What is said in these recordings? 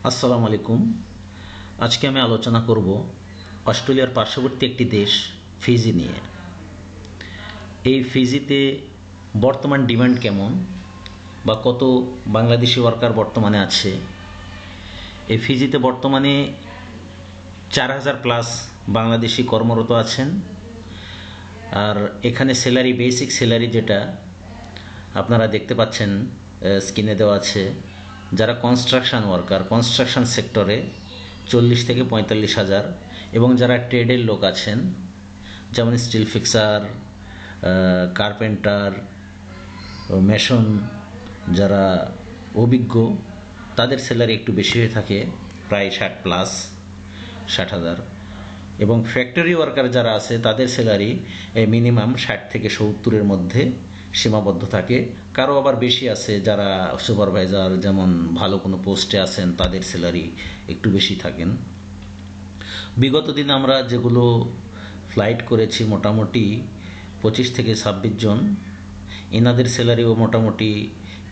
আসসালামু আলাইকুম। আজকে আমি আলোচনা করব অস্ট্রেলিয়ার পার্শ্ববর্তী একটি দেশ ফিজি নিয়ে। এই ফিজিতে বর্তমান ডিমান্ড কেমন বা কত বাংলাদেশি ওয়ার্কার বর্তমানে আছে। এই ফিজিতে বর্তমানে 4,000 প্লাস বাংলাদেশি কর্মরত আছেন। আর এখানে স্যালারি, বেসিক স্যালারি যেটা আপনারা দেখতে পাচ্ছেন স্ক্রিনে দেওয়া আছে, যারা কনস্ট্রাকশন ওয়ার্কার, কনস্ট্রাকশন সেক্টরে 40 থেকে 45,000, এবং যারা ট্রেডের লোক আছেন যেমন স্টিল ফিক্সার, কার্পেন্টার, মেশন, যারা অভিজ্ঞ, তাদের স্যালারি একটু বেশি হয়ে থাকে, প্রায় 60 প্লাস 60,000। এবং ফ্যাক্টরি ওয়ার্কার যারা আছে তাদের স্যালারি মিনিমাম 60 থেকে 70-এর মধ্যে সীমাবদ্ধ থাকে। কারো আবার বেশি আছে, যারা সুপারভাইজার, যেমন ভালো কোনো পোস্টে আছেন, তাদের স্যালারি একটু বেশি থাকেন। বিগত দিন আমরা যেগুলো ফ্লাইট করেছি, মোটামুটি 25 থেকে 26 জন, এনাদের স্যালারিও মোটামুটি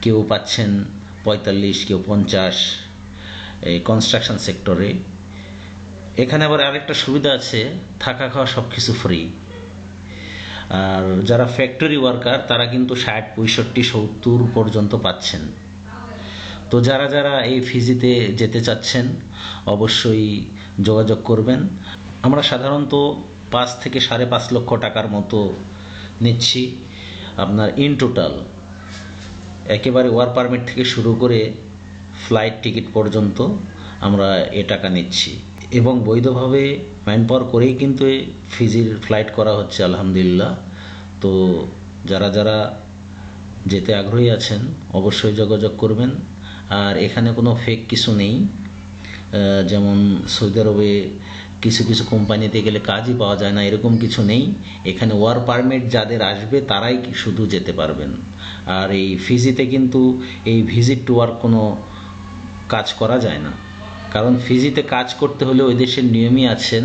কেউ পাচ্ছেন 45, কেউ 50 এই কনস্ট্রাকশন সেক্টরে। এখানে আবার আরেকটা সুবিধা আছে, থাকা খাওয়া সব কিছু ফ্রি। আর যারা ফ্যাক্টরি ওয়ার্কার তারা কিন্তু 60, 65, 70 পর্যন্ত পাচ্ছেন। তো যারা যারা এই ফিজিতে যেতে চাচ্ছেন অবশ্যই যোগাযোগ করবেন। আমরা সাধারণত 5 থেকে 5.5 লক্ষ টাকার মতো নিচ্ছি আপনার ইন টোটাল, একেবারে ওয়ার্ক পারমিট থেকে শুরু করে ফ্লাইট টিকিট পর্যন্ত আমরা এ টাকা নিচ্ছি। এবং বৈধভাবে ম্যান পাওয়ার করেই কিন্তু ফিজির ফ্লাইট করা হচ্ছে, আলহামদুলিল্লাহ। তো যারা যারা যেতে আগ্রহী আছেন অবশ্যই যোগাযোগ করবেন। আর এখানে কোনো ফেক কিছু নেই, যেমন সৌদি আরবে কিছু কিছু কোম্পানিতে গেলে কাজই পাওয়া যায় না, এরকম কিছু নেই। এখানে ওয়ার্ক পারমিট যাদের আসবে তারাই শুধু যেতে পারবেন। আর এই ফিজিতে কিন্তু এই ভিজিট টু ওয়ার্ক কোনো কাজ করা যায় না, কারণ ফিজিতে কাজ করতে হলে ওই দেশের নিয়মই আছেন,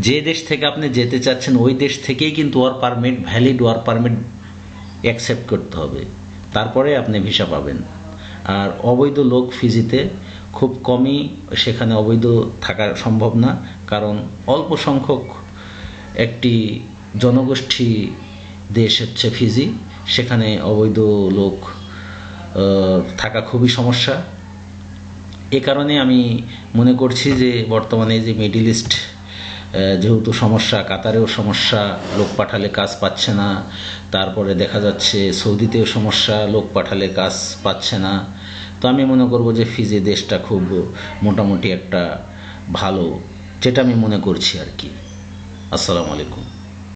যে দেশ থেকে আপনি যেতে চাচ্ছেন ওই দেশ থেকেই কিন্তু work permit, valid work permit accept করতে হবে, তারপরে আপনি ভিসা পাবেন। আর অবৈধ লোক ফিজিতে খুব কমই, সেখানে অবৈধ থাকা সম্ভব না, কারণ অল্প সংখ্যক একটি জনগোষ্ঠী দেশ হচ্ছে ফিজি, সেখানে অবৈধ লোক থাকা খুবই সমস্যা। এ কারণে আমি মনে করছি যে বর্তমানে যে মিডল ইস্ট যেহেতু সমস্যা, কাতারেও সমস্যা, লোক পাঠালে কাজ পাচ্ছে না, তারপরে দেখা যাচ্ছে সৌদিতেও সমস্যা, লোক পাঠালে কাজ পাচ্ছে না। তো আমি মনে করব যে ফিজি দেশটা খুব মোটামুটি একটা ভালো, যেটা আমি মনে করছি আর কি। আসসালামু আলাইকুম।